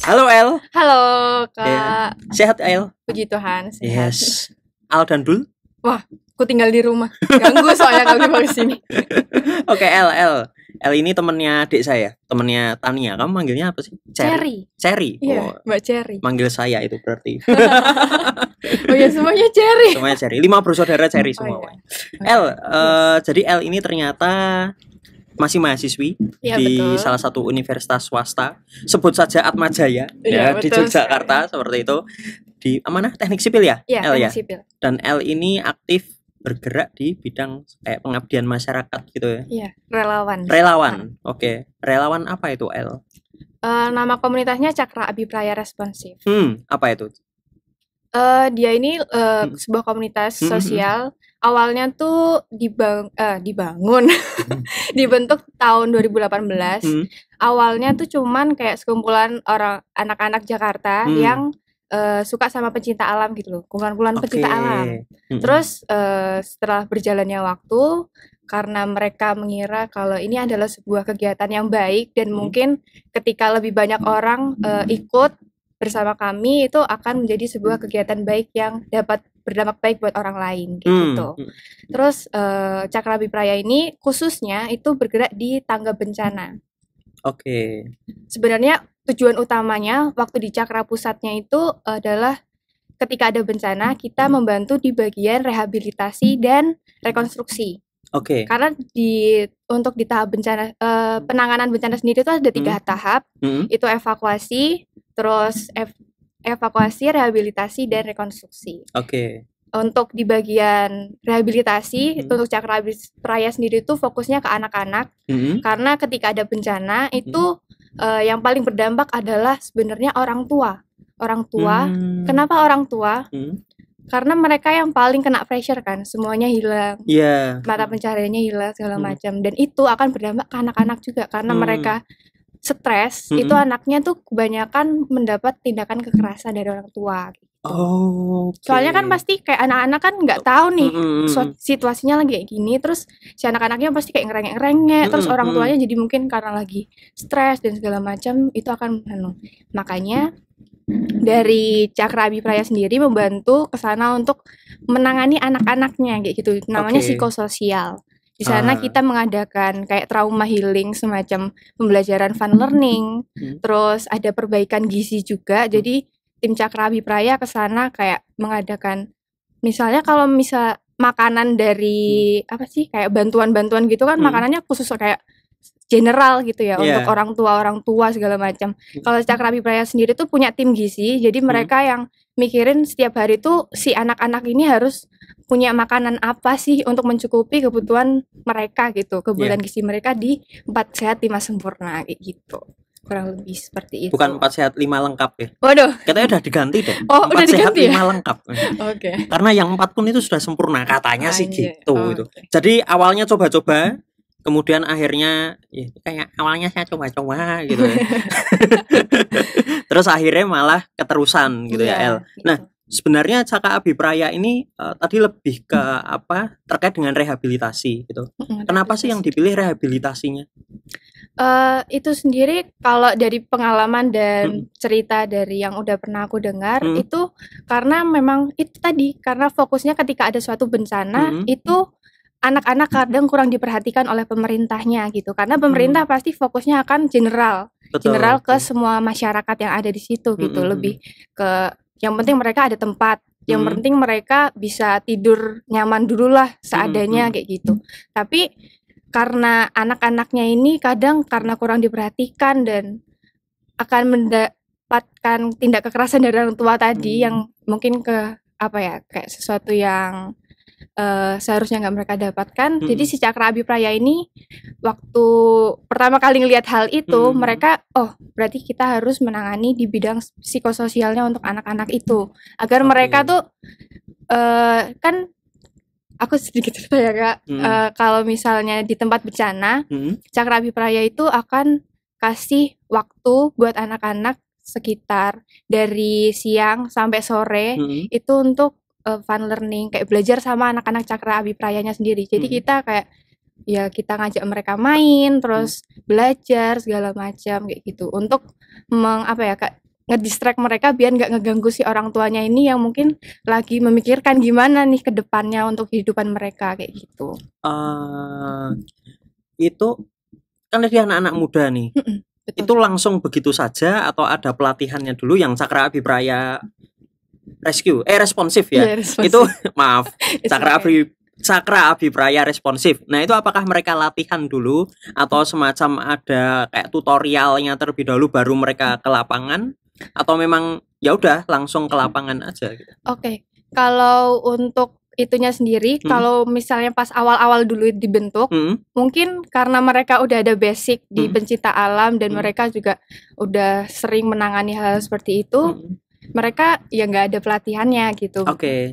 Halo El. Halo Ya. Kak, Sehat El? puji Tuhan sehat. Yes. Al dan Dul. Wah, aku tinggal di rumah, ganggu soalnya kalau dibawa sini. Oke El ini temennya adik saya, temennya Tania. Kamu manggilnya apa sih? Cherry. Cherry. Iya, Oh, Mbak Cherry. manggil saya itu berarti. Oh ya, semuanya Cherry. Semuanya Cherry. 5 bersaudara Cherry semua. iya. El, Yes. jadi El ini ternyata masih mahasiswi Iya, di betul. salah satu universitas swasta. Sebut saja Atmajaya Iya, ya di betul Yogyakarta seperti itu. Di mana? Teknik sipil ya? Iya, El ya. teknik sipil. Dan L ini aktif bergerak di bidang kayak pengabdian masyarakat gitu ya. Iya, relawan. Relawan. Oke. Relawan apa itu L? Nama komunitasnya Cakra Abipraya Responsif. Apa itu? Dia ini sebuah komunitas sosial. Awalnya tuh dibangun, dibentuk tahun 2018. Awalnya tuh cuman kayak sekumpulan orang anak-anak Jakarta yang suka sama pencinta alam gitu loh, kumpulan pencinta alam. Terus setelah berjalannya waktu, karena mereka mengira kalau ini adalah sebuah kegiatan yang baik dan mungkin ketika lebih banyak orang ikut bersama kami itu akan menjadi sebuah kegiatan baik yang dapat berdampak baik buat orang lain gitu. Terus Cakra Abipraya ini khususnya itu bergerak di tangga bencana. Oke. Sebenarnya tujuan utamanya waktu di Cakra pusatnya itu adalah ketika ada bencana kita membantu di bagian rehabilitasi dan rekonstruksi. Oke. Karena untuk di tahap bencana penanganan bencana sendiri itu ada 3 tahap. Itu evakuasi, terus evakuasi, rehabilitasi dan rekonstruksi. Oke. Untuk di bagian rehabilitasi untuk Cakra Abipraya sendiri itu fokusnya ke anak-anak. Karena ketika ada bencana itu yang paling berdampak adalah sebenarnya orang tua. Orang tua. Kenapa orang tua? Karena mereka yang paling kena pressure kan, semuanya hilang, mata pencahariannya hilang segala macam, dan itu akan berdampak ke anak-anak juga karena mereka stres. Itu anaknya tuh kebanyakan mendapat tindakan kekerasan dari orang tua. Gitu. Soalnya kan pasti kayak anak-anak kan nggak tahu nih situasinya lagi kayak gini, terus si anak-anaknya pasti kayak ngerengek-ngerengek, terus orang tuanya jadi mungkin karena lagi stres dan segala macam itu akan makanya dari Cakra Abipraya sendiri membantu ke sana untuk menangani anak-anaknya kayak gitu. Namanya psikososial. Di sana kita mengadakan kayak trauma healing, semacam pembelajaran fun learning. Terus ada perbaikan gizi juga. Jadi tim Cakra Abipraya ke sana kayak mengadakan misalnya kalau makanan dari apa sih kayak bantuan-bantuan gitu kan makanannya khusus kayak general gitu ya untuk orang tua segala macam. Kalau Cakra Abipraya sendiri tuh punya tim gizi, jadi mereka yang mikirin setiap hari tuh si anak-anak ini harus punya makanan apa sih untuk mencukupi kebutuhan mereka gitu, kebutuhan gizi mereka di 4 sehat 5 sempurna kayak gitu. Kurang lebih seperti itu. Bukan 4 sehat 5 lengkap ya. Waduh. Katanya udah diganti deh. Oh, 4 udah sehat diganti 5 ya? lengkap. Oke. Karena yang 4 pun itu sudah sempurna katanya sih gitu itu. Okay. Jadi awalnya coba-coba, kemudian akhirnya ya, kayak awalnya saya coba-coba gitu ya. Terus akhirnya malah keterusan gitu ya El. Nah, sebenarnya Cakra Abipraya ini tadi lebih ke apa terkait dengan rehabilitasi gitu. Kenapa sih yang dipilih rehabilitasinya? Itu sendiri kalau dari pengalaman dan cerita dari yang udah pernah aku dengar itu karena memang itu tadi karena fokusnya ketika ada suatu bencana itu anak-anak kadang kurang diperhatikan oleh pemerintahnya gitu karena pemerintah pasti fokusnya akan general ke semua masyarakat yang ada di situ gitu lebih ke yang penting mereka ada tempat yang penting mereka bisa tidur nyaman dulu lah seadanya kayak gitu tapi karena anak-anaknya ini kadang karena kurang diperhatikan dan akan mendapatkan tindak kekerasan dari orang tua tadi yang mungkin ke apa ya kayak sesuatu yang seharusnya nggak mereka dapatkan. Jadi si Cakra Abipraya ini waktu pertama kali ngelihat hal itu mereka berarti kita harus menangani di bidang psikososialnya untuk anak-anak itu agar mereka tuh kan aku sedikit cerita ya Kak. Kalau misalnya di tempat bencana Cakra Abipraya itu akan kasih waktu buat anak-anak sekitar dari siang sampai sore itu untuk fun learning kayak belajar sama anak-anak Cakra Abiprayanya sendiri. Jadi kita kayak ya kita ngajak mereka main terus belajar segala macam kayak gitu untuk ngedistract mereka biar nggak ngeganggu si orang tuanya ini yang mungkin lagi memikirkan gimana nih ke depannya untuk kehidupan mereka kayak gitu. Itu kan dia anak-anak muda nih. Betul. Itu langsung begitu saja atau ada pelatihannya dulu yang Cakra Abipraya responsif ya? responsif. Itu maaf, Cakra Abipraya responsif. Nah, itu apakah mereka latihan dulu atau semacam ada kayak tutorialnya terlebih dahulu baru mereka ke lapangan, atau memang ya udah langsung ke lapangan aja gitu? Oke. Kalau untuk itunya sendiri, kalau misalnya pas awal-awal dulu dibentuk, mungkin karena mereka udah ada basic di pencinta alam dan mereka juga udah sering menangani hal seperti itu. Mereka ya nggak ada pelatihannya gitu,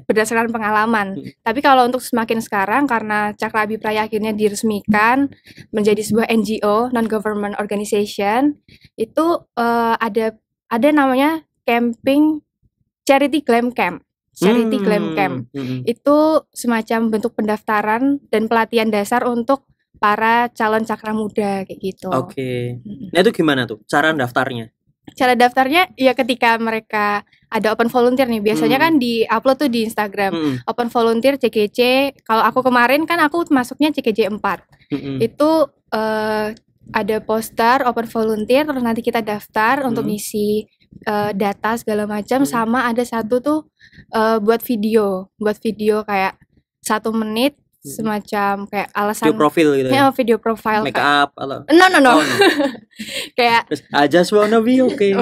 berdasarkan pengalaman. Tapi kalau untuk semakin sekarang, karena Cakra Abipraya akhirnya diresmikan menjadi sebuah NGO, non-government organization, itu ada namanya camping charity glam camp. Itu semacam bentuk pendaftaran dan pelatihan dasar untuk para calon cakra muda kayak gitu. Nah itu gimana tuh cara daftarnya? Cara daftarnya ya ketika mereka ada open volunteer nih, biasanya kan di-upload tuh di Instagram. Open volunteer CKJ. Kalau aku kemarin kan aku masuknya CKJ 4. Itu ada poster open volunteer, terus nanti kita daftar untuk ngisi data segala macam, sama ada satu tuh buat video kayak 1 menit, semacam kayak alasan video profil gitu ya, video profile make up atau no. Kayak I just wanna be okay.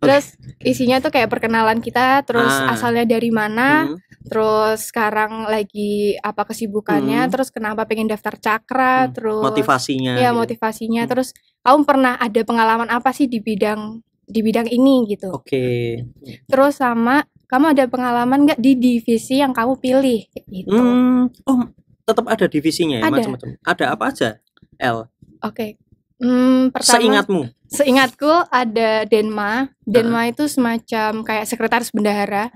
Terus isinya tuh kayak perkenalan kita, terus asalnya dari mana, terus sekarang lagi apa kesibukannya, terus kenapa pengen daftar Cakra, terus motivasinya ya gitu. Motivasinya, terus kamu pernah ada pengalaman apa sih di bidang ini gitu. Terus sama kamu ada pengalaman nggak di divisi yang kamu pilih gitu. Tetap ada divisinya ya, macam-macam. Ada apa aja, El? Pertama, seingatku ada Denma itu semacam kayak sekretaris bendahara,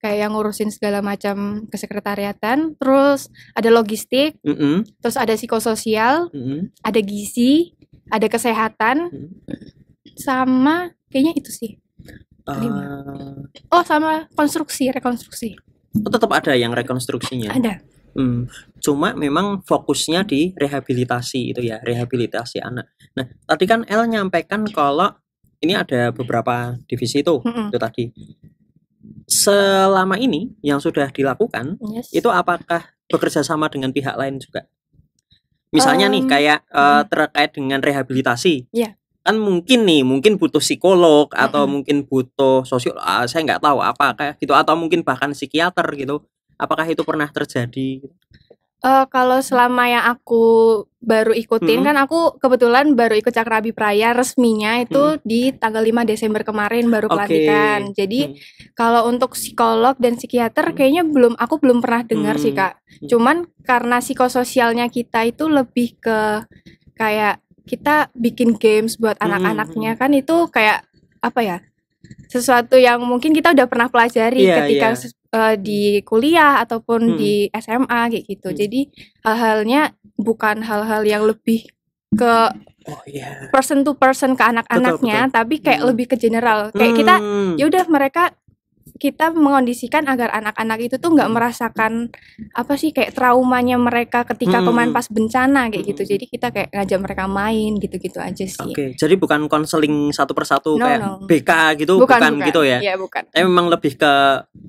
kayak yang ngurusin segala macam kesekretariatan. Terus ada logistik, terus ada psikososial, ada gizi, ada kesehatan, sama kayaknya itu sih. Sama rekonstruksi. Tetap ada yang rekonstruksinya. Ada. Cuma memang fokusnya di rehabilitasi itu ya, rehabilitasi anak. Nah, tadi kan El nyampaikan kalau ini ada beberapa divisi itu tadi. Selama ini yang sudah dilakukan, itu apakah bekerja sama dengan pihak lain juga? Misalnya nih kayak terkait dengan rehabilitasi. Kan mungkin butuh psikolog atau mungkin butuh sosial, saya nggak tahu apa kayak gitu, atau mungkin bahkan psikiater gitu. Apakah itu pernah terjadi? Kalau selama yang aku baru ikutin, kan aku kebetulan baru ikut Cakra Abipraya resminya itu di tanggal 5 Desember kemarin baru pelantikan. Jadi kalau untuk psikolog dan psikiater kayaknya aku belum pernah dengar sih Kak. Cuman karena psikososialnya kita itu lebih ke kayak kita bikin games buat anak-anaknya, kan itu kayak apa ya, sesuatu yang mungkin kita udah pernah pelajari ketika di kuliah ataupun di SMA kayak gitu. Jadi hal-halnya bukan hal-hal yang lebih ke person to person ke anak-anaknya, tapi kayak lebih ke general. Kayak kita ya udah kita mengondisikan agar anak-anak itu tuh nggak merasakan apa sih kayak traumanya mereka ketika kemarin pas bencana kayak gitu. Jadi kita kayak ngajak mereka main gitu-gitu aja sih. Jadi bukan konseling satu persatu kayak BK gitu, bukan gitu ya? Iya, bukan. Tapi memang lebih ke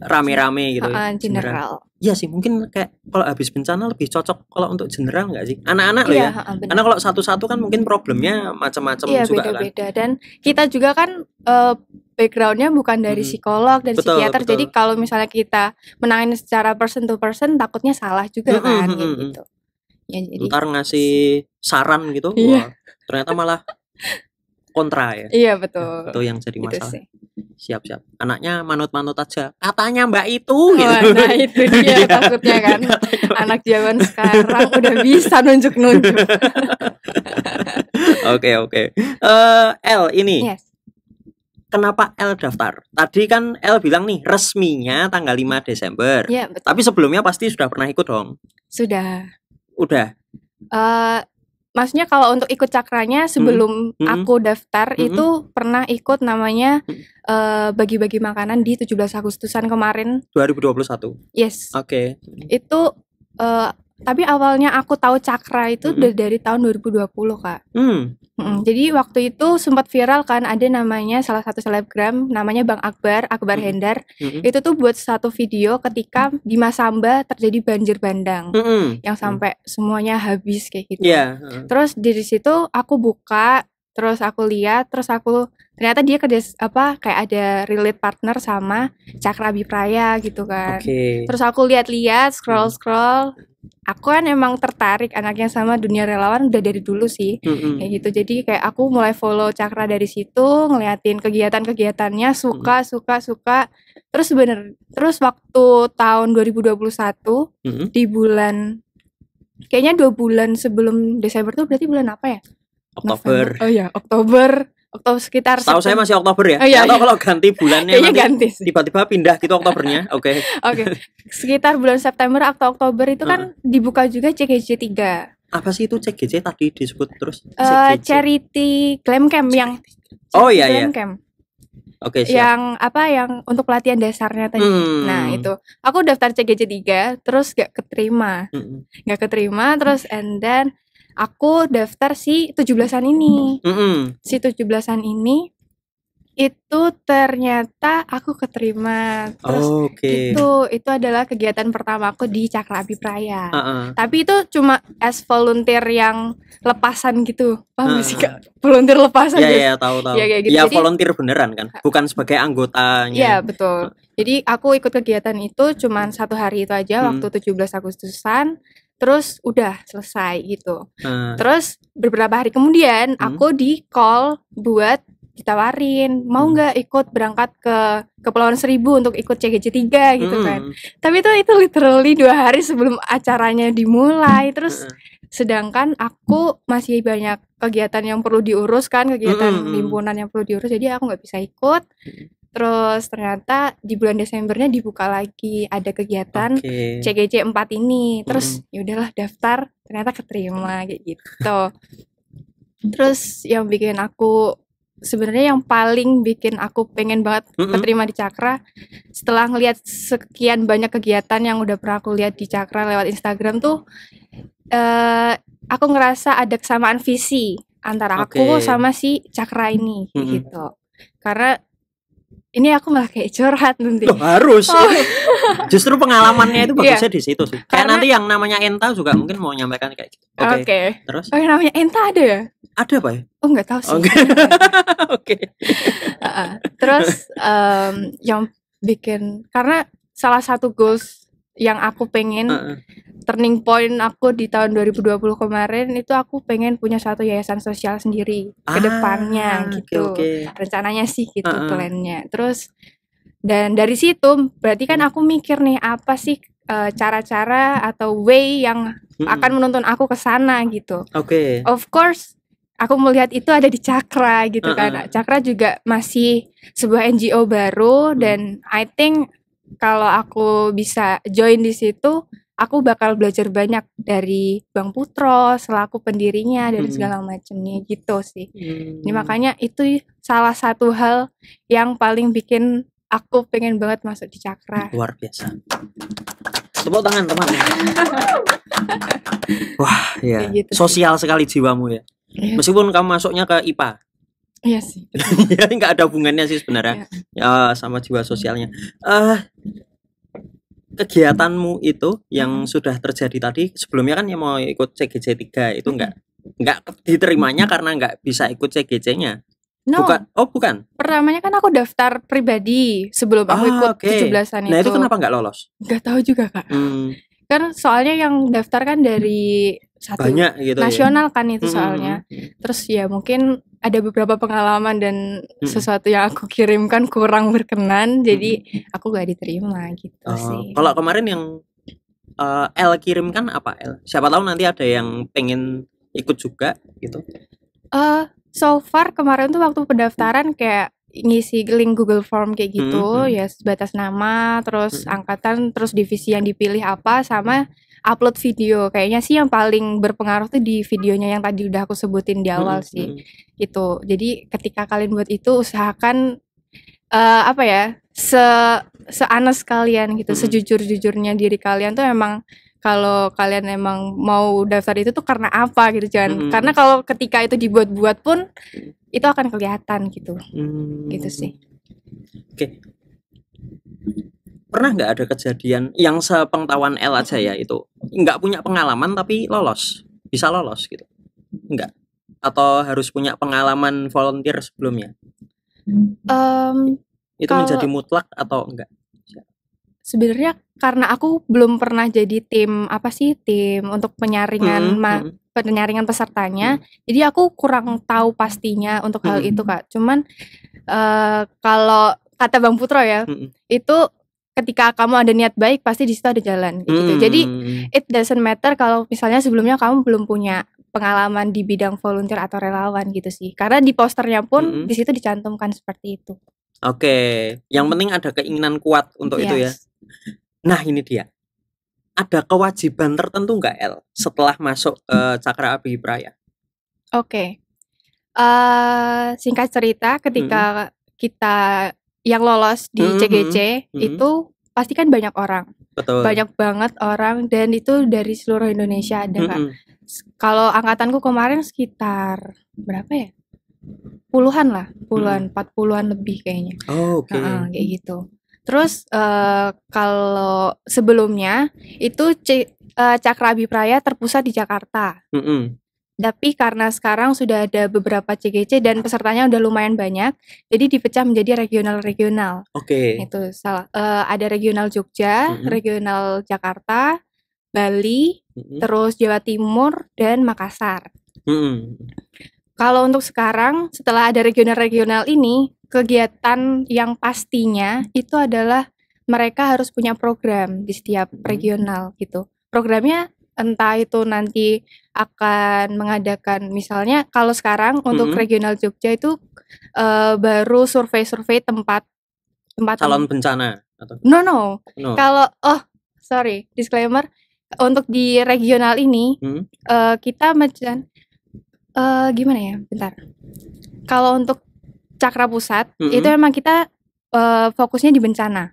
rame-rame gitu. General. Iya sih, mungkin kayak kalau habis bencana lebih cocok kalau untuk general nggak sih? Anak-anak loh ya. Karena kalau satu-satu kan mungkin problemnya macam-macam juga beda-beda. Dan kita juga kan backgroundnya bukan dari psikolog dan psikiater. Jadi kalau misalnya kita menangani secara person to person, takutnya salah juga kan gitu. Ya, jadi ntar ngasih saran gitu, wah, ternyata malah kontra ya. Iya betul. Itu yang jadi masalah. Gitu siap. Anaknya manut-manut aja. Katanya Mbak itu gitu. Nah itu dia takutnya kan. Anak zaman sekarang udah bisa nunjuk-nunjuk. Oke. El ini. Kenapa El daftar? Tadi kan El bilang nih resminya tanggal 5 Desember. Iya, betul. Tapi sebelumnya pasti sudah pernah ikut dong? Sudah. Udah. maksudnya kalau untuk ikut cakranya sebelum aku daftar itu pernah ikut namanya bagi-bagi makanan di 17 Agustusan kemarin 2021. Yes. Oke. Itu tapi awalnya aku tahu cakra itu dari tahun 2020 Kak. Jadi waktu itu sempat viral kan, ada namanya salah satu selebgram namanya Bang Akbar Hendar. Itu tuh buat satu video ketika di Masamba terjadi banjir bandang yang sampai semuanya habis kayak gitu. Terus dari situ aku buka, terus aku lihat, terus aku ternyata dia kayak ada relate partner sama Cakra Abipraya gitu kan. Terus aku lihat-lihat, scroll. Aku kan emang tertarik anaknya sama dunia relawan udah dari dulu sih, kayak gitu. Jadi kayak aku mulai follow Cakra dari situ, ngeliatin kegiatan-kegiatannya, suka. Terus waktu tahun 2021 di bulan, kayaknya 2 bulan sebelum Desember tuh berarti bulan apa ya? Oktober. November. Oh ya, Oktober sekitar. Tahu saya masih Oktober ya. Atau kalau ganti bulannya nanti tiba-tiba pindah gitu Oktobernya. Oke. Sekitar bulan September atau Oktober itu kan dibuka juga CGC 3. Apa sih itu CGC tadi disebut terus? Charity Glam Camp yang Glam Camp. Oke, siap. Yang yang untuk pelatihan dasarnya tadi. Nah, itu. Aku daftar CGC 3 terus gak keterima. Terus and then aku daftar si 17-an ini. Si 17-an ini itu ternyata aku keterima. Terus itu adalah kegiatan pertama aku di Cakra Abipraya. Tapi itu cuma as volunteer yang lepasan gitu. Paham sih Kak? Volunteer lepasan. Iya, tahu. Ya, kayak gitu. Ya, jadi, volunteer beneran kan? Bukan sebagai anggotanya. Iya, betul. Jadi aku ikut kegiatan itu cuma 1 hari itu aja waktu 17 Agustusan. Terus udah selesai gitu. Terus beberapa hari kemudian aku di call buat ditawarin mau nggak ikut berangkat ke Kepulauan Seribu untuk ikut CGC 3 gitu kan. Tapi itu literally 2 hari sebelum acaranya dimulai. Terus sedangkan aku masih banyak kegiatan yang perlu diurus kan, kegiatan himpunan yang perlu diurus, jadi aku nggak bisa ikut. Terus ternyata di bulan Desembernya dibuka lagi ada kegiatan CGC 4 ini. Terus ya udahlah daftar, ternyata keterima kayak gitu. Terus yang bikin aku sebenarnya yang paling bikin aku pengen banget keterima di Cakra, setelah ngelihat sekian banyak kegiatan yang udah pernah aku lihat di Cakra lewat Instagram tuh, aku ngerasa ada kesamaan visi antara aku sama si Cakra ini gitu. Karena ini aku malah kayak curhat nanti. Loh, harus. Justru pengalamannya itu bagusnya di situ sih. Kayak nanti yang namanya Enta juga mungkin mau nyampaikan kayak gitu. Oke. Terus? Namanya Enta ada ya? Ada apa ya? Oh, nggak tahu sih. Terus yang bikin, karena salah satu goals yang aku pengen turning point aku di tahun 2020 kemarin itu aku pengen punya satu yayasan sosial sendiri ke depannya gitu. Rencananya sih gitu plannya. Terus dan dari situ berarti kan aku mikir nih apa sih cara-cara atau way yang akan menuntun aku ke sana gitu. Of course aku melihat itu ada di Cakra gitu kan. Cakra juga masih sebuah NGO baru dan I think kalau aku bisa join di situ, aku bakal belajar banyak dari Bang Putro selaku pendirinya dan segala macamnya gitu sih. Ini makanya itu salah satu hal yang paling bikin aku pengen banget masuk di Cakra. Luar biasa. Tepuk tangan teman-teman. Wah, ya. Gitu sosial sih sekali jiwamu ya. Meskipun kamu masuknya ke IPA. Iya sih. Ya nggak ada hubungannya sih sebenarnya. Ya sama jiwa sosialnya. Kegiatanmu itu yang sudah terjadi tadi sebelumnya kan yang mau ikut CGC 3 itu nggak diterimanya karena nggak bisa ikut CGC-nya. Bukan. Pertamanya kan aku daftar pribadi sebelum aku ikut 17-an itu. Nah, itu kenapa nggak lolos? Nggak tahu juga, Kak. Kan soalnya yang daftar kan dari satu banyak gitu nasional kan itu soalnya. Terus ya mungkin ada beberapa pengalaman dan sesuatu yang aku kirimkan kurang berkenan, jadi aku gak diterima gitu sih. Kalau kemarin yang L kirimkan apa L? Siapa tahu nanti ada yang pengen ikut juga gitu. So far kemarin tuh waktu pendaftaran kayak ngisi link Google Form kayak gitu, ya sebatas nama, terus angkatan, terus divisi yang dipilih apa, sama upload video. Kayaknya sih yang paling berpengaruh tuh di videonya yang tadi udah aku sebutin di awal sih. Gitu. Jadi ketika kalian buat itu usahakan apa ya? Seanes kalian gitu, sejujur-jujurnya diri kalian tuh emang kalau kalian emang mau daftar itu tuh karena apa gitu, jangan karena kalau ketika itu dibuat-buat pun itu akan kelihatan gitu. Gitu sih. Oke. Pernah nggak ada kejadian yang sepengetahuan El aja ya, itu nggak punya pengalaman tapi bisa lolos gitu? Enggak? Atau harus punya pengalaman volunteer sebelumnya? Itu menjadi mutlak atau enggak? Sebenarnya karena aku belum pernah jadi tim untuk penyaringan penyaringan pesertanya, jadi aku kurang tahu pastinya untuk hal itu, Kak. Cuman kalau kata Bang Putro ya, itu ketika kamu ada niat baik pasti di situ ada jalan gitu. Jadi it doesn't matter kalau misalnya sebelumnya kamu belum punya pengalaman di bidang volunteer atau relawan gitu sih. Karena di posternya pun di situ dicantumkan seperti itu. Oke, yang penting ada keinginan kuat untuk itu ya. Nah ini dia, ada kewajiban tertentu nggak El setelah masuk ke Cakra Abdi Praya? Oke, singkat cerita ketika kita yang lolos di CGC itu pasti kan banyak orang. Betul. Banyak banget orang dan itu dari seluruh Indonesia ada Kak. Kalau angkatanku kemarin sekitar berapa ya? Puluhan 40-an lebih kayaknya. Oke. Kayak gitu. Terus kalau sebelumnya itu Cakra Abdi Praya terpusat di Jakarta. Tapi karena sekarang sudah ada beberapa CGC dan pesertanya udah lumayan banyak, jadi dipecah menjadi regional-regional. Oke. Itu ada regional Jogja, regional Jakarta, Bali, terus Jawa Timur dan Makassar. Kalau untuk sekarang setelah ada regional-regional ini, kegiatan yang pastinya itu adalah mereka harus punya program di setiap regional gitu. Programnya entah itu nanti akan mengadakan, misalnya kalau sekarang untuk regional Jogja itu baru survei-survei tempat calon bencana atau no. Kalau disclaimer, untuk di regional ini kita macam gimana ya, bentar. Kalau untuk Cakra Pusat itu emang kita fokusnya di bencana.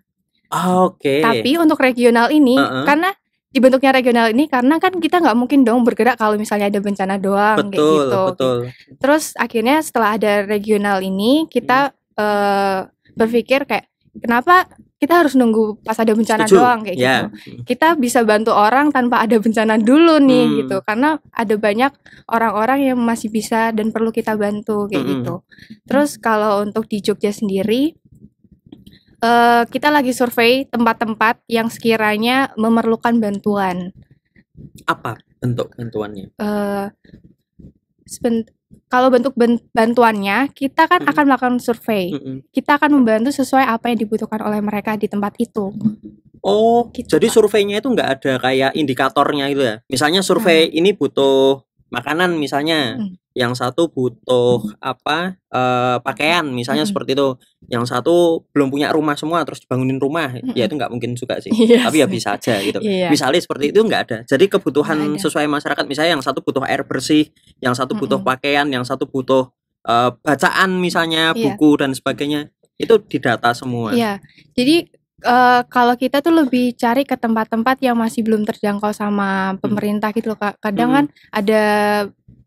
Oke. Tapi untuk regional ini karena dibentuknya regional ini karena kan kita nggak mungkin dong bergerak kalau misalnya ada bencana doang. Kayak gitu. Betul. Terus akhirnya setelah ada regional ini kita berpikir kayak kenapa kita harus nunggu pas ada bencana doang kayak gitu. Kita bisa bantu orang tanpa ada bencana dulu nih gitu. Karena ada banyak orang-orang yang masih bisa dan perlu kita bantu kayak gitu. Terus kalau untuk di Jogja sendiri kita lagi survei tempat-tempat yang sekiranya memerlukan bantuan. Apa bentuk bantuannya? Kalau bentuk bantuannya, kita kan akan melakukan survei. Kita akan membantu sesuai apa yang dibutuhkan oleh mereka di tempat itu. Oh, gitu, jadi surveinya itu nggak ada kayak indikatornya gitu ya? Misalnya survei ini butuh makanan misalnya, yang satu butuh pakaian misalnya seperti itu, yang satu belum punya rumah semua terus dibangunin rumah, ya itu nggak mungkin juga sih. Tapi ya bisa aja gitu. Misalnya seperti itu nggak ada. Jadi kebutuhan sesuai masyarakat, misalnya yang satu butuh air bersih, yang satu butuh pakaian, yang satu butuh bacaan misalnya, buku dan sebagainya, itu didata semua. Iya. Jadi kalau kita tuh lebih cari ke tempat-tempat yang masih belum terjangkau sama pemerintah gitu loh, Kak. Kadang kan ada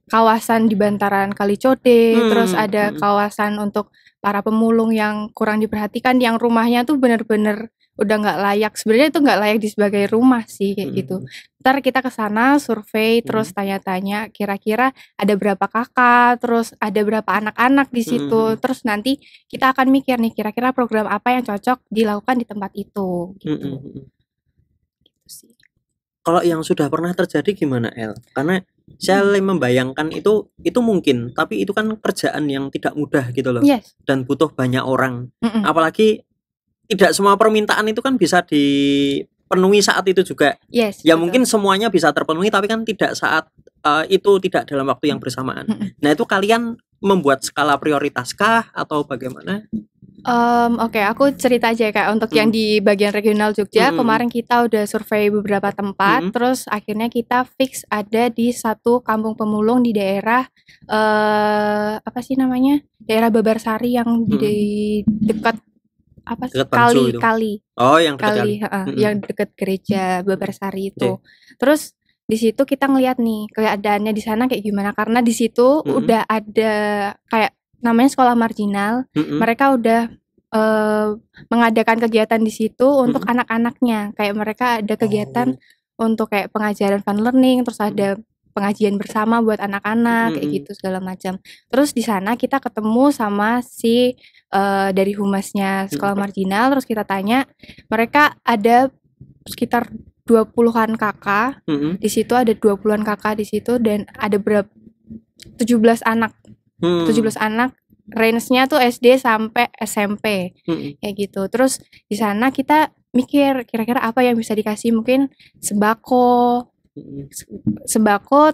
kawasan di bantaran Kali Code, terus ada kawasan untuk para pemulung yang kurang diperhatikan, yang rumahnya tuh bener-bener udah nggak layak. Sebenarnya itu nggak layak di sebagai rumah sih kayak gitu. Ntar kita ke sana survei, terus tanya-tanya kira-kira ada berapa kakak, terus ada berapa anak-anak di situ. Terus nanti kita akan mikir nih kira-kira program apa yang cocok dilakukan di tempat itu gitu. Gitu sih. Kalau yang sudah pernah terjadi gimana, El? Karena saya membayangkan itu mungkin, tapi itu kan kerjaan yang tidak mudah gitu loh. Dan butuh banyak orang. Apalagi tidak semua permintaan itu kan bisa dipenuhi saat itu juga. Ya betul. Mungkin semuanya bisa terpenuhi, tapi kan tidak saat itu, tidak dalam waktu yang bersamaan. Nah itu kalian membuat skala prioritaskah atau bagaimana? Oke, aku cerita aja ya Kak, untuk yang di bagian regional Jogja, kemarin kita udah survei beberapa tempat, terus akhirnya kita fix ada di satu kampung pemulung di daerah, apa sih namanya, daerah Babarsari yang di dekat apa sih, kali. Oh, yang dekat kali, yang dekat gereja Babarsari itu. Terus di situ kita ngeliat nih keadaannya di sana kayak gimana, karena di situ udah ada kayak namanya sekolah marginal, mereka udah mengadakan kegiatan di situ untuk anak-anaknya, kayak mereka ada kegiatan untuk kayak pengajaran fun learning, terus ada pengajian bersama buat anak-anak kayak gitu segala macam. Terus di sana kita ketemu sama si dari humasnya sekolah marginal, terus kita tanya, mereka ada sekitar 20-an kakak, di situ ada 20-an kakak di situ, dan ada 17 anak, 17 anak, range-nya tuh SD sampai SMP, kayak gitu. Terus di sana kita mikir kira-kira apa yang bisa dikasih, mungkin sembako,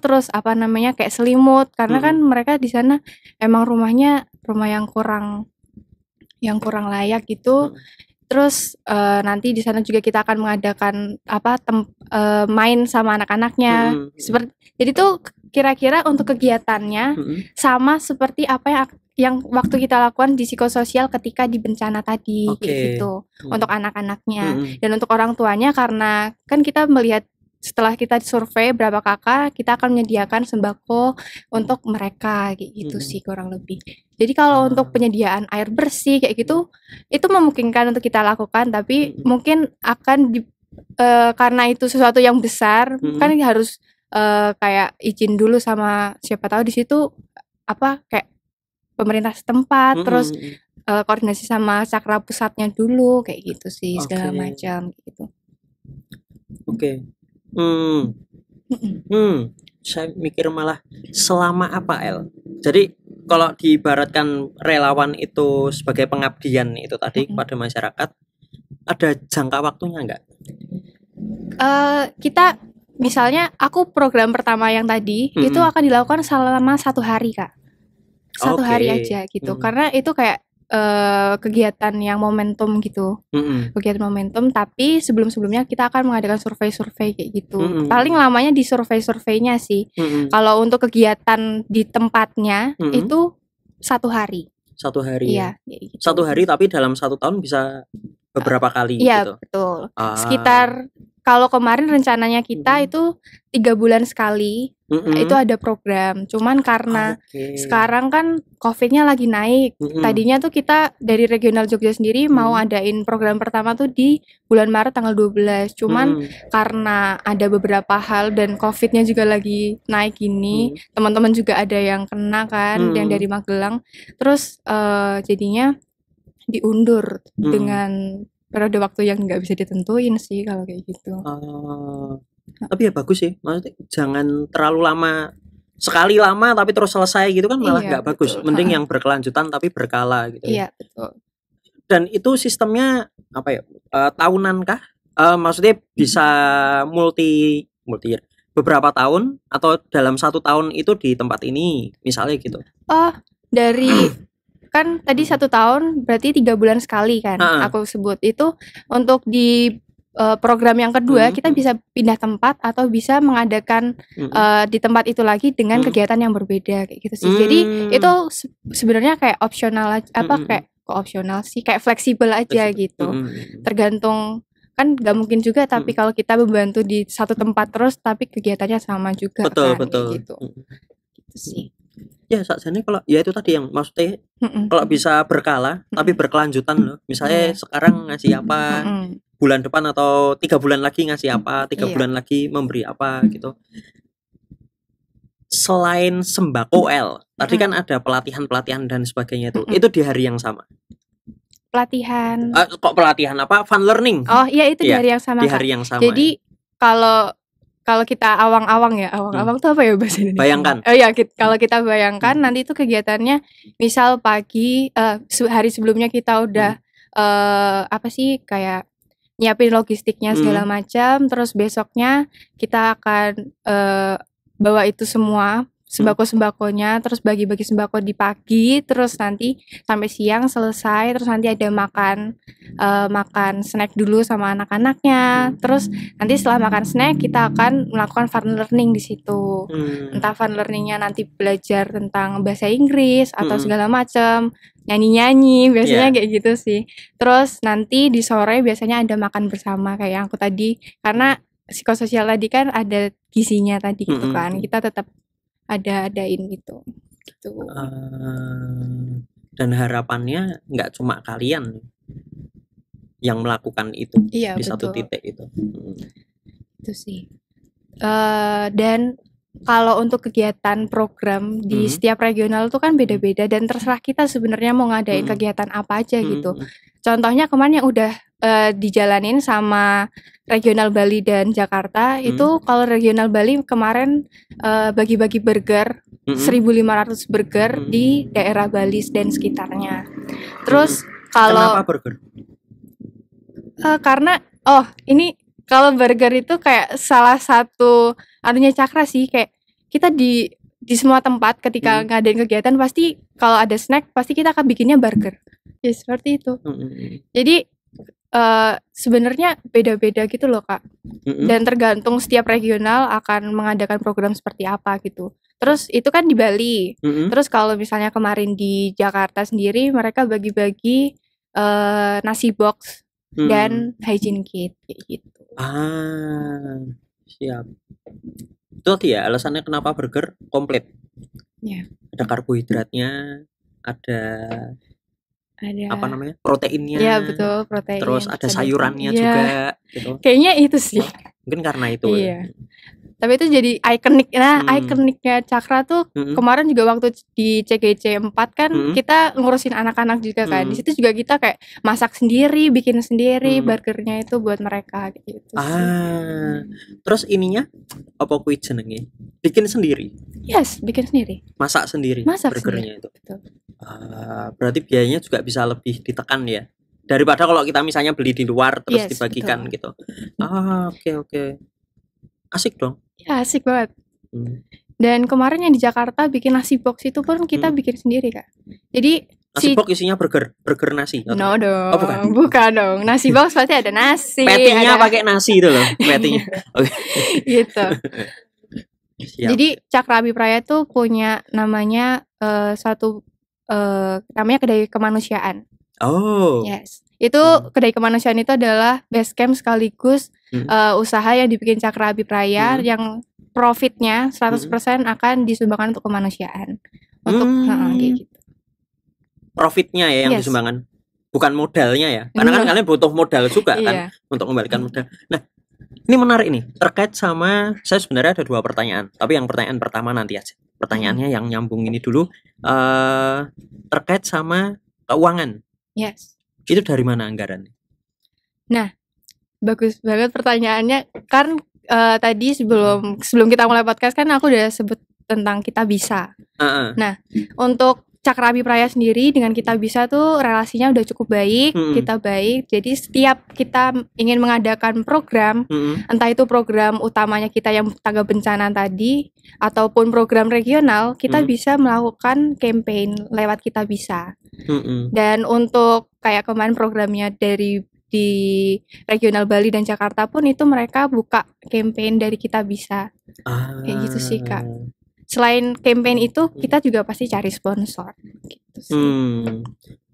terus apa namanya kayak selimut, karena kan mereka di sana emang rumahnya rumah yang kurang layak gitu. Terus nanti di sana juga kita akan mengadakan main sama anak-anaknya. Jadi tuh kira-kira untuk kegiatannya sama seperti apa yang waktu kita lakukan di psikososial ketika di bencana tadi, gitu. Untuk anak-anaknya dan untuk orang tuanya, karena kan kita melihat setelah kita survei berapa kakak, kita akan menyediakan sembako untuk mereka kayak gitu sih kurang lebih. Jadi kalau untuk penyediaan air bersih kayak gitu, itu memungkinkan untuk kita lakukan, tapi mungkin akan karena itu sesuatu yang besar, kan harus kayak izin dulu sama siapa tahu di situ kayak pemerintah setempat, terus koordinasi sama cakra pusatnya dulu kayak gitu sih, segala macam gitu. Saya mikir malah selama apa jadi kalau diibaratkan relawan itu sebagai pengabdian itu tadi kepada masyarakat, ada jangka waktunya nggak? Kita misalnya aku program pertama yang tadi itu akan dilakukan selama 1 hari Kak, 1 hari aja gitu, karena itu kayak kegiatan yang momentum gitu, kegiatan momentum, tapi sebelumnya kita akan mengadakan survei kayak gitu. Paling lamanya di surveinya sih. Kalau untuk kegiatan di tempatnya itu 1 hari. 1 hari. Iya, gitu. 1 hari, tapi dalam 1 tahun bisa beberapa kali gitu. Iya, betul. Sekitar kalau kemarin rencananya kita itu 3 bulan sekali. Itu ada program, cuman karena sekarang kan COVID-nya lagi naik. Tadinya tuh kita dari regional Jogja sendiri mau adain program pertama tuh di bulan Maret tanggal 12. Cuman karena ada beberapa hal dan COVID-nya juga lagi naik gini, teman-teman juga ada yang kena kan, yang dari Magelang. Terus jadinya diundur dengan periode waktu yang nggak bisa ditentuin sih kalau kayak gitu. Tapi ya bagus sih, maksudnya jangan terlalu lama, sekali lama tapi terus selesai gitu kan malah nggak bagus. Mending yang berkelanjutan tapi berkala gitu. Iya, betul. Dan itu sistemnya apa ya, tahunan kah? Maksudnya bisa multi beberapa tahun, atau dalam 1 tahun itu di tempat ini misalnya gitu? Dari kan tadi 1 tahun berarti 3 bulan sekali kan aku sebut itu. Untuk di program yang kedua kita bisa pindah tempat atau bisa mengadakan di tempat itu lagi dengan kegiatan yang berbeda kayak gitu sih. Jadi itu sebenarnya kayak opsional aja, kayak opsional sih, kayak fleksibel aja gitu. Tergantung, kan nggak mungkin juga tapi kalau kita membantu di satu tempat terus tapi kegiatannya sama juga. Betul. Gitu. Gitu sih. Ya sakjane kalau ya itu tadi yang maksudnya kalau bisa berkala tapi berkelanjutan loh. Misalnya sekarang ngasih apa, bulan depan atau 3 bulan lagi ngasih apa, 3 bulan lagi memberi apa gitu. Selain sembako tadi kan ada pelatihan dan sebagainya itu di hari yang sama. Pelatihan. Kok pelatihan apa? Fun learning. Oh iya, itu di hari yang sama. Di hari yang sama. Jadi kalau kita awang-awang tuh apa ya bahasa Indonesia? Bayangkan. Oh iya, kalau kita bayangkan nanti itu kegiatannya misal pagi, hari sebelumnya kita udah kayak nyiapin logistiknya segala macam, terus besoknya kita akan bawa itu semua sembako-sembakonya, terus bagi-bagi sembako di pagi, terus nanti sampai siang selesai, terus nanti ada makan snack dulu sama anak-anaknya. Terus nanti setelah makan snack kita akan melakukan fun learning di situ. Entah fun learningnya nanti belajar tentang bahasa Inggris atau segala macam, nyanyi-nyanyi biasanya kayak gitu sih. Terus nanti di sore biasanya ada makan bersama kayak yang aku tadi, karena psikososial tadi kan ada gizinya tadi gitu kan, kita tetap adain gitu. Dan harapannya nggak cuma kalian yang melakukan itu di betul. Satu titik itu. Itu sih. Dan kalau untuk kegiatan program di setiap regional itu kan beda-beda dan terserah kita sebenarnya mau ngadain kegiatan apa aja gitu. Contohnya kemarin yang udah dijalanin sama regional Bali dan Jakarta itu, kalau regional Bali kemarin bagi-bagi burger 1.500 burger di daerah Bali dan sekitarnya. Terus kalau kenapa burger? Karena ini kalau burger itu kayak salah satu anunya Cakra sih, kayak kita di semua tempat ketika ngadain kegiatan pasti kalau ada snack pasti kita akan bikinnya burger. Ya seperti itu. Jadi sebenarnya beda-beda gitu loh Kak. Dan tergantung setiap regional akan mengadakan program seperti apa gitu. Terus itu kan di Bali. Terus kalau misalnya kemarin di Jakarta sendiri mereka bagi-bagi nasi box dan hygiene kit kayak gitu. Siap. Itu ya alasannya kenapa burger komplit. Ada karbohidratnya, ada apa namanya, proteinnya. Iya betul, protein. Terus ada sayurannya juga gitu. Kayaknya itu sih. Mungkin karena itu. Iya. Tapi itu jadi ikonik. Nah, ikoniknya Cakra tuh kemarin juga waktu di CGC 4 kan kita ngurusin anak-anak juga kan. Di situ juga kita kayak masak sendiri, bikin sendiri burgernya itu buat mereka gitu. Terus ininya apa kuwi jenenge? Bikin sendiri? Yes, bikin sendiri. Masak sendiri burgernya itu. Betul. Berarti biayanya juga bisa lebih ditekan ya daripada kalau kita misalnya beli di luar terus dibagikan betul. Gitu. Oke. Asik dong. Ya asik banget. Dan kemarin yang di Jakarta bikin nasi box itu pun kita bikin sendiri Kak. Jadi nasi box isinya burger nasi. No dong. Bukan dong. Nasi box pasti ada nasi. Patty-nya pakai nasi itu loh, patty-nya. Oke. Gitu. Jadi Cakra Abipraya tuh punya namanya namanya Kedai Kemanusiaan. Yes. Itu Kedai Kemanusiaan itu adalah base camp sekaligus usaha yang dibikin Cakra Abipraya yang profitnya 100% akan disumbangkan untuk kemanusiaan. Untuk kayak gitu. Profitnya ya yang disumbangkan, bukan modalnya ya. Karena kan kalian butuh modal juga kan untuk mengembalikan modal. Nah, ini menarik nih terkait sama, saya sebenarnya ada 2 pertanyaan, tapi yang pertanyaan pertama nanti aja. Pertanyaannya yang nyambung ini dulu, terkait sama keuangan. Yes. Itu dari mana anggaran? Nah, bagus banget pertanyaannya. Kan tadi sebelum kita mulai podcast kan aku udah sebut tentang Kita Bisa. Nah, untuk Cakra Abipraya sendiri dengan Kita Bisa tuh relasinya udah cukup baik, kita baik. Jadi setiap kita ingin mengadakan program, entah itu program utamanya kita yang tanggap bencana tadi ataupun program regional, kita bisa melakukan campaign lewat Kita Bisa. Dan untuk kayak kemarin programnya di regional Bali dan Jakarta pun itu mereka buka campaign dari Kita Bisa. Kayak gitu sih Kak. Selain campaign itu kita juga pasti cari sponsor gitu sih.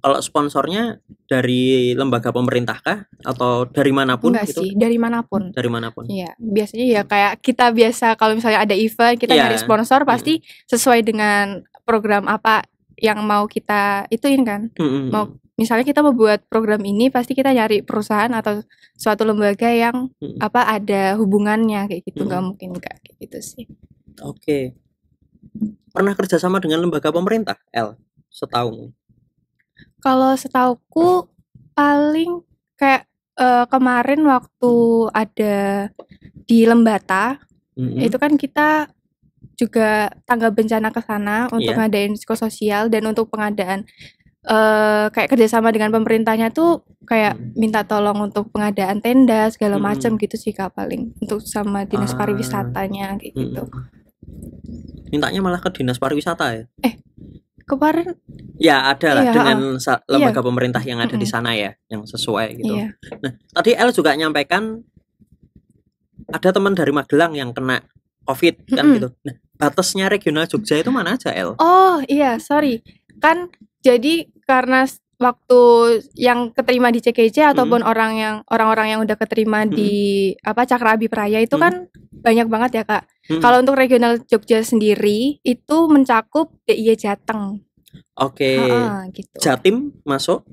Kalau sponsornya dari lembaga pemerintah kah atau dari manapun? Enggak gitu? Sih, dari manapun. Dari manapun. Iya, biasanya ya kayak kita biasa kalau misalnya ada event kita cari sponsor pasti sesuai dengan program apa yang mau kita ituin kan. Mau misalnya kita mau buat program ini pasti kita nyari perusahaan atau suatu lembaga yang ada hubungannya kayak gitu. Nggak mungkin enggak kayak gitu sih. Oke. Pernah kerjasama dengan lembaga pemerintah, setahu? Kalau setauku paling kayak kemarin waktu ada di Lembata, itu kan kita juga tanggap bencana ke sana untuk ngadain psikososial dan untuk pengadaan kayak kerjasama dengan pemerintahnya tuh kayak minta tolong untuk pengadaan tenda segala macam gitu sih Kak paling untuk sama dinas pariwisatanya kayak gitu. Mintanya malah ke dinas pariwisata ya? Kemarin ya ada lah, iya, dengan lembaga iya. pemerintah yang ada di sana ya, yang sesuai gitu. Iya. Nah, tadi El juga nyampaikan ada teman dari Magelang yang kena COVID kan gitu. Nah, batasnya regional Jogja itu mana aja, El? Oh iya, sorry. Kan jadi karena waktu yang keterima di CKJ ataupun orang-orang yang udah keterima di Cakrabi Praya itu kan banyak banget ya, Kak. Kalau untuk regional Jogja sendiri itu mencakup DIY Jateng. Oke. Gitu. Jatim masuk?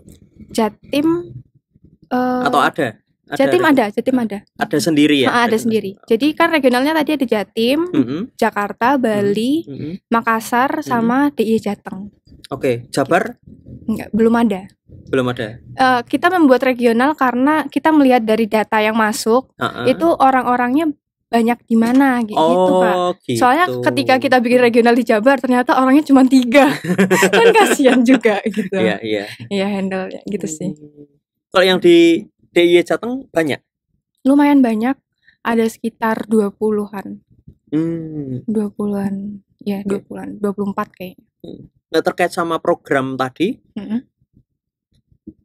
Jatim atau ada? Jatim ada. Ada sendiri ya? Ada sendiri. Jadi kan regionalnya tadi ada Jatim, Jakarta, Bali, Makassar, sama DIY Jateng. Oke, Jabar? Enggak, belum ada. Belum ada. Kita membuat regional karena kita melihat dari data yang masuk, itu orang-orangnya banyak di mana gitu, Kak. Gitu. Soalnya ketika kita bikin regional di Jabar ternyata orangnya cuma 3. Kan kasihan juga gitu. Iya. Iya, handle ya gitu sih. Kalau yang di DIY Jateng banyak? Lumayan banyak, ada sekitar 20-an. 20-an. Ya, 20-an, 24 kayaknya. Nah, terkait sama program tadi,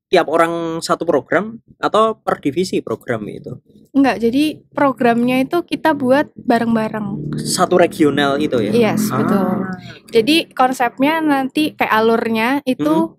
tiap orang satu program atau per divisi program itu? Enggak, jadi programnya itu kita buat bareng-bareng. Satu regional itu ya? Yes, betul. Jadi konsepnya nanti kayak alurnya itu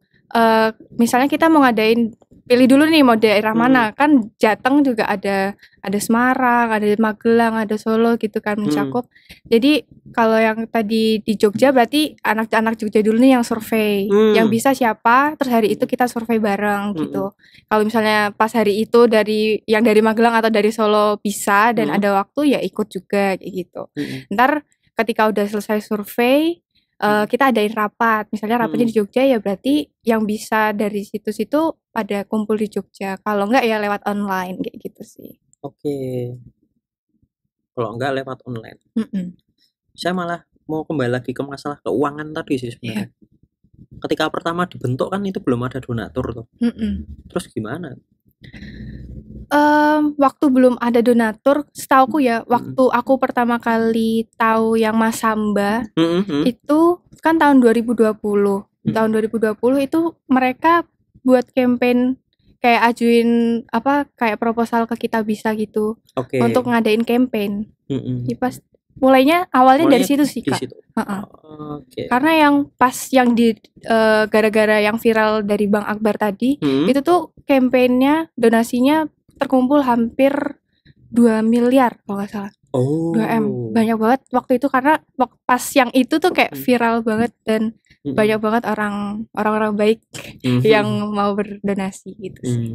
misalnya kita mau ngadain, pilih dulu nih mau daerah mana, kan Jateng juga ada Semarang, ada Magelang, ada Solo gitu kan mencakup. Jadi kalau yang tadi di Jogja berarti anak-anak Jogja dulu nih yang survei, yang bisa siapa, terus hari itu kita survei bareng gitu. Kalau misalnya pas hari itu dari Magelang atau dari Solo bisa dan ada waktu ya ikut juga kayak gitu. Ntar ketika udah selesai survei, kita adain rapat, misalnya rapatnya di Jogja ya berarti yang bisa dari situ-situ pada kumpul di Jogja. Kalau enggak ya lewat online kayak gitu sih. Oke. Kalau enggak lewat online. Saya malah mau kembali lagi ke masalah keuangan tadi sih sebenarnya. Ketika pertama dibentuk kan itu belum ada donatur tuh. Terus gimana? Waktu belum ada donatur, setauku ya, waktu aku pertama kali tahu yang Mas Samba itu kan tahun 2020. Tahun 2020 itu mereka buat campaign kayak ajuin kayak proposal ke Kita Bisa gitu. Untuk ngadain campaign. Pas mulainya awalnya dari situ sih, Kak. Karena yang pas yang di gara-gara yang viral dari Bang Akbar tadi, itu tuh campaignnya donasinya terkumpul hampir 2 miliar kalau nggak salah. 2M, banyak banget waktu itu karena pas yang itu tuh kayak viral banget dan banyak banget orang-orang baik yang mau berdonasi gitu sih.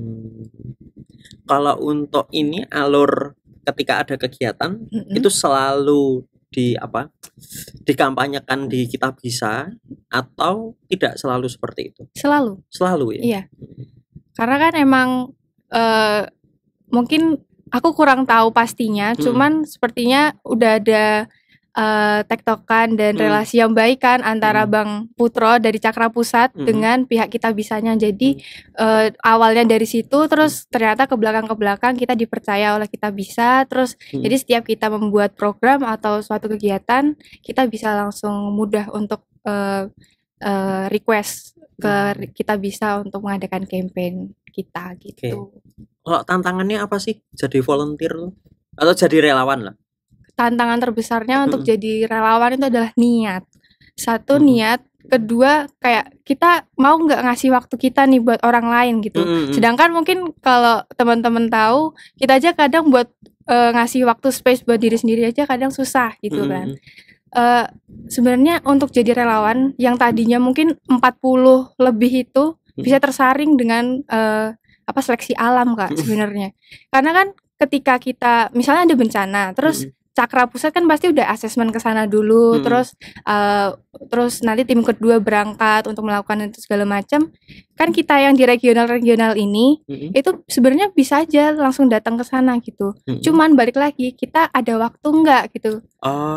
Kalau untuk ini alur ketika ada kegiatan itu selalu dikampanyekan di Kita Bisa atau tidak selalu seperti itu? Selalu ya? Iya. Karena kan emang mungkin aku kurang tahu pastinya, cuman sepertinya udah ada tektokan dan relasi yang baik kan antara Bang Putro dari Cakra Pusat dengan pihak Kita Bisanya. Jadi awalnya dari situ, terus ternyata ke belakang kita dipercaya oleh Kita Bisa. Terus jadi setiap kita membuat program atau suatu kegiatan, kita bisa langsung mudah untuk request ke Kita Bisa untuk mengadakan campaign kita gitu. Kalau tantangannya apa sih jadi volunteer atau jadi relawan lah? Tantangan terbesarnya untuk jadi relawan itu adalah niat. Satu, niat. Kedua, kayak kita mau nggak ngasih waktu kita nih buat orang lain gitu. Sedangkan mungkin kalau teman-teman tahu, kita aja kadang buat ngasih waktu space buat diri sendiri aja kadang susah gitu kan. Sebenarnya untuk jadi relawan yang tadinya mungkin 40 lebih itu bisa tersaring dengan seleksi alam, Kak, sebenarnya. Karena kan ketika kita misalnya ada bencana, terus Cakra Pusat kan pasti udah asesmen ke sana dulu, terus nanti tim kedua berangkat untuk melakukan itu segala macam. kan kita yang di regional ini itu sebenarnya bisa aja langsung datang ke sana gitu. Cuman balik lagi kita ada waktu enggak gitu.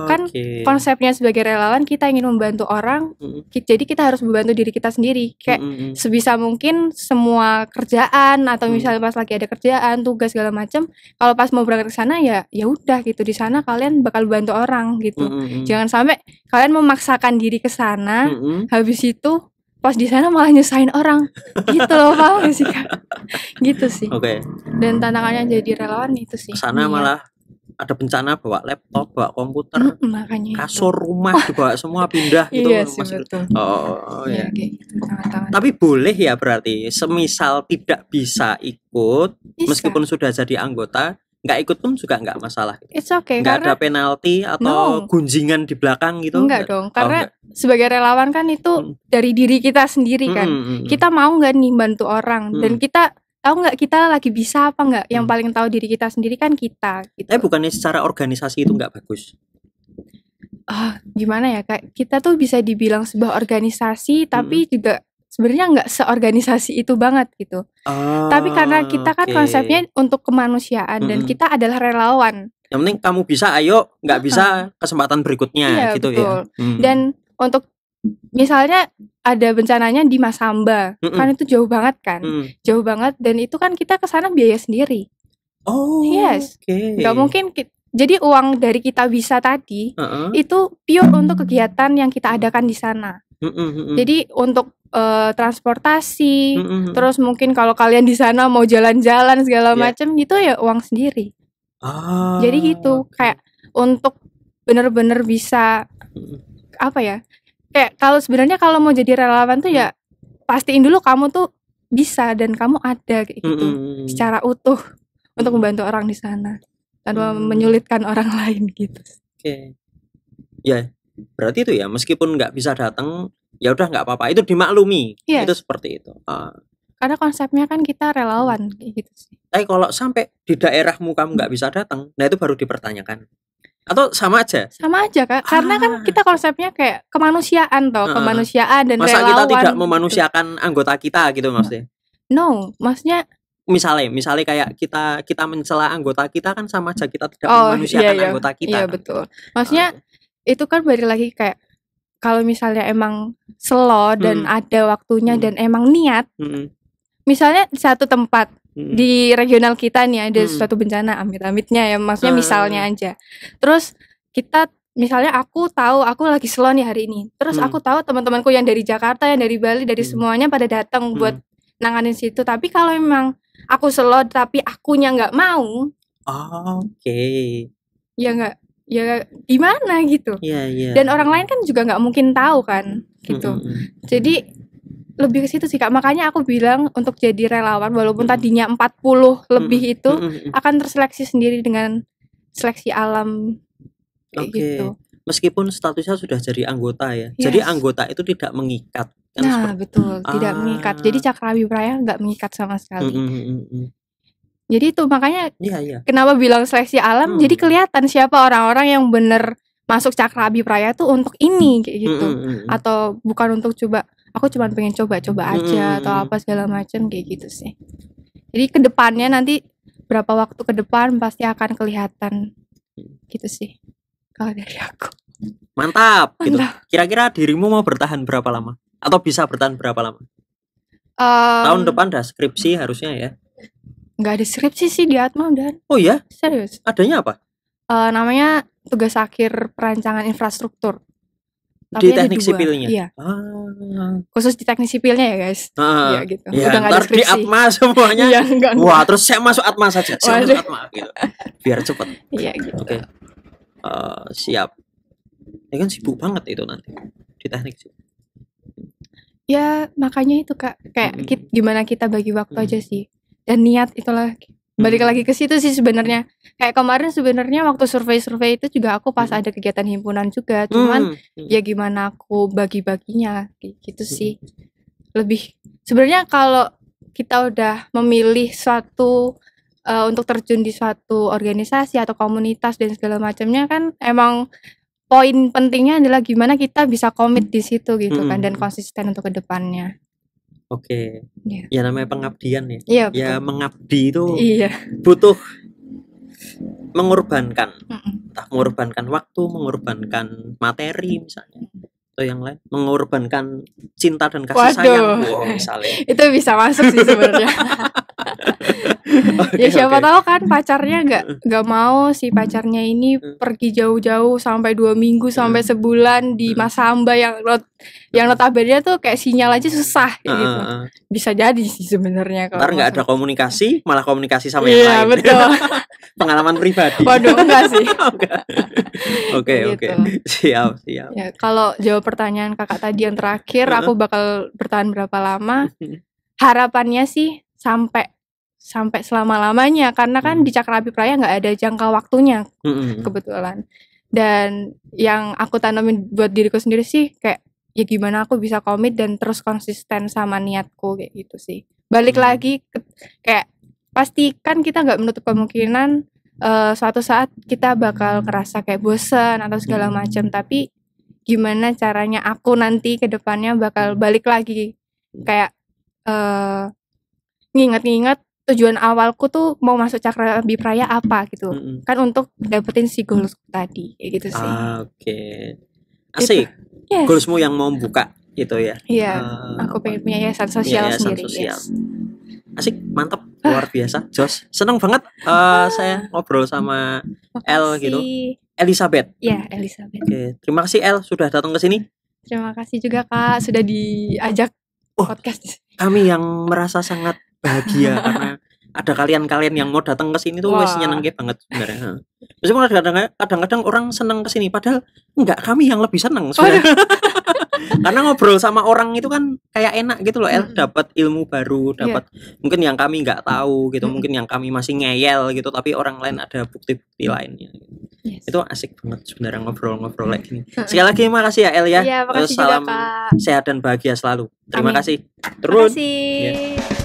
Kan konsepnya sebagai relawan kita ingin membantu orang, jadi kita harus membantu diri kita sendiri. Kayak sebisa mungkin semua kerjaan atau misalnya pas lagi ada kerjaan, tugas segala macam, kalau pas mau berangkat ke sana ya udah gitu, di sana kalian bakal bantu orang gitu. Jangan sampai kalian memaksakan diri ke sana, habis itu pas di sana malah nyusahin orang gitu loh, paham gak sih Kak? Gitu sih. Dan tantangannya jadi relawan itu sih. Sana malah ada bencana bawa laptop, bawa komputer, makanya kasur itu. Rumah dibawa semua pindah gitu. Iya sih, betul. Ya. Gitu, tapi boleh ya berarti semisal tidak bisa ikut meskipun sudah jadi anggota, nggak ikut pun juga nggak masalah. It's okay. Nggak ada penalti atau gunjingan di belakang gitu? Enggak dong, karena sebagai relawan kan itu dari diri kita sendiri kan. Kita mau nggak nih bantu orang dan kita tahu nggak kita lagi bisa apa nggak. Yang paling tahu diri kita sendiri kan kita. Gitu. Bukannya secara organisasi itu nggak bagus? Gimana ya Kak? Kita tuh bisa dibilang sebuah organisasi, tapi juga sebenarnya nggak seorganisasi itu banget gitu. Tapi karena kita kan konsepnya untuk kemanusiaan dan kita adalah relawan. Yang penting kamu bisa, ayo, nggak bisa kesempatan berikutnya gitu betul. Ya. Dan untuk misalnya ada bencananya di Masamba, kan itu jauh banget kan, jauh banget, dan itu kan kita kesana biaya sendiri. Yes, nggak mungkin. Jadi uang dari kita bisa tadi itu pure untuk kegiatan yang kita adakan di sana. Jadi untuk transportasi, terus mungkin kalau kalian di sana mau jalan-jalan segala macam gitu ya uang sendiri. Jadi gitu, kayak untuk bener-bener bisa apa ya? Kayak kalau sebenarnya kalau mau jadi relawan tuh ya pastiin dulu kamu tuh bisa dan kamu ada kayak gitu secara utuh untuk membantu orang di sana tanpa menyulitkan orang lain gitu. Ya, berarti itu ya meskipun nggak bisa datang ya udah nggak apa-apa, itu dimaklumi. Itu seperti itu. Karena konsepnya kan kita relawan kayak gitu sih. Tapi kalau sampai di daerahmu kamu nggak bisa datang, nah itu baru dipertanyakan. Atau sama aja? Sama aja Kak, karena kan kita konsepnya kayak kemanusiaan toh, kemanusiaan dan masa relawan. Masa kita tidak memanusiakan anggota kita gitu maksudnya? No, maksudnya misalnya kayak kita mencela anggota kita kan sama aja kita tidak memanusiakan anggota kita. Iya betul. Maksudnya itu kan balik lagi kayak kalau misalnya emang slow dan ada waktunya dan emang niat. Misalnya di satu tempat di regional kita nih ada suatu bencana amit-amitnya ya, maksudnya misalnya aja. Terus kita misalnya aku tahu aku lagi slow nih hari ini. Terus aku tahu teman-temanku yang dari Jakarta, yang dari Bali, dari semuanya pada datang buat nanganin situ. Tapi kalau memang aku slow tapi akunya nggak mau, ya nggak, ya gimana gitu. Dan orang lain kan juga nggak mungkin tahu kan gitu. Jadi lebih ke situ sih Kak, makanya aku bilang untuk jadi relawan walaupun tadinya 40 lebih itu akan terseleksi sendiri dengan seleksi alam gitu. Meskipun statusnya sudah jadi anggota ya. Jadi anggota itu tidak mengikat kan. Nah betul, tidak mengikat. Jadi Cakrabipraya nggak mengikat sama sekali. Jadi itu makanya kenapa bilang seleksi alam, jadi kelihatan siapa orang-orang yang bener masuk Cakrabipraya tuh untuk ini kayak gitu. Atau bukan untuk coba, aku cuma pengen coba-coba aja atau apa segala macam kayak gitu sih. Jadi kedepannya nanti berapa waktu ke depan pasti akan kelihatan gitu sih kalau dari aku. Mantap. Gitu. Kira-kira dirimu mau bertahan berapa lama? Atau bisa bertahan berapa lama? Tahun depan dah skripsi harusnya ya. Nggak ada skripsi sih di Atma udah. Oh ya? Serius. Adanya apa? Namanya tugas akhir perancangan infrastruktur. Tapi di teknik sipilnya? Iya. Khusus di teknik sipilnya ya guys. Iya gitu. Ya, udah nggak ada skripsi. Di Atma semuanya. Iya, enggak. Wah terus saya masuk Atma saja. Saya masuk Atma gitu. Biar cepet. Iya gitu. Oke. Siap. Ya kan sibuk banget itu nanti di teknik sipil. Ya makanya itu Kak, kayak gimana kita bagi waktu aja sih. Dan niat itulah balik lagi ke situ sih sebenarnya. Kayak kemarin sebenarnya waktu survei itu juga aku pas ada kegiatan himpunan juga, cuman ya gimana aku bagi-baginya gitu sih. Lebih sebenarnya kalau kita udah memilih suatu untuk terjun di suatu organisasi atau komunitas dan segala macamnya kan emang poin pentingnya adalah gimana kita bisa komit di situ gitu kan dan konsisten untuk kedepannya. Oke. Iya. Ya namanya pengabdian ya. Iya, Ya betul. mengabdi itu Iya. butuh mengorbankan. Mm-mm. Entah mengorbankan waktu, mengorbankan materi misalnya, atau yang lain, mengorbankan cinta dan kasih sayang. Waduh. Misalnya. Itu bisa masuk sih sebenarnya. Ya siapa tahu kan pacarnya nggak mau si pacarnya ini pergi jauh-jauh sampai 2 minggu sampai sebulan di Masamba yang notabene tuh kayak sinyal aja susah gitu. Bisa jadi sih sebenarnya kalau ntar nggak ada komunikasi, malah komunikasi sama yang Iya, lain. betul. Pengalaman pribadi. Waduh, enggak sih. Oke. Gitu. Siap. Ya, kalau jawab pertanyaan kakak tadi yang terakhir, aku bakal bertahan berapa lama? Harapannya sih sampai selama-lamanya, karena kan di Cakrabipraya nggak ada jangka waktunya kebetulan. Dan yang aku tanamin buat diriku sendiri sih kayak ya gimana aku bisa komit dan terus konsisten sama niatku kayak gitu sih. Balik lagi kayak pastikan kita nggak menutup kemungkinan suatu saat kita bakal ngerasa kayak bosan atau segala macam, tapi gimana caranya aku nanti ke depannya bakal balik lagi kayak nginget-nginget tujuan awalku tuh mau masuk Cakrabipraya apa gitu. Kan untuk dapetin si goals tadi kayak gitu sih. Oke. Asik. Yes. Goalsmu yang mau buka gitu ya. Iya. Aku pengen punya yayasan sosial sendiri. Sosial. Yes. Asik, mantap, luar biasa. Jos, seneng banget saya ngobrol sama El gitu. Elizabeth. Ya, Elizabeth. Oke, terima kasih El sudah datang ke sini. Terima kasih juga Kak sudah diajak podcast. Kami yang merasa sangat bahagia karena ada kalian yang mau datang ke sini tuh wes nyenengke banget sebenarnya. Meskipun kadang-kadang orang seneng ke sini padahal enggak, kami yang lebih seneng sebenarnya. Karena ngobrol sama orang itu kan kayak enak gitu loh, El, dapat ilmu baru, dapat mungkin yang kami nggak tahu gitu, mungkin yang kami masih ngeyel gitu, tapi orang lain ada bukti-bukti lainnya. Yes. Itu asik banget sebenarnya ngobrol-ngobrol kayak gini. Sekali lagi makasih ya El ya. Iya, makasih salam juga, Kak. Sehat dan bahagia selalu. Terima kasih. Terima kasih.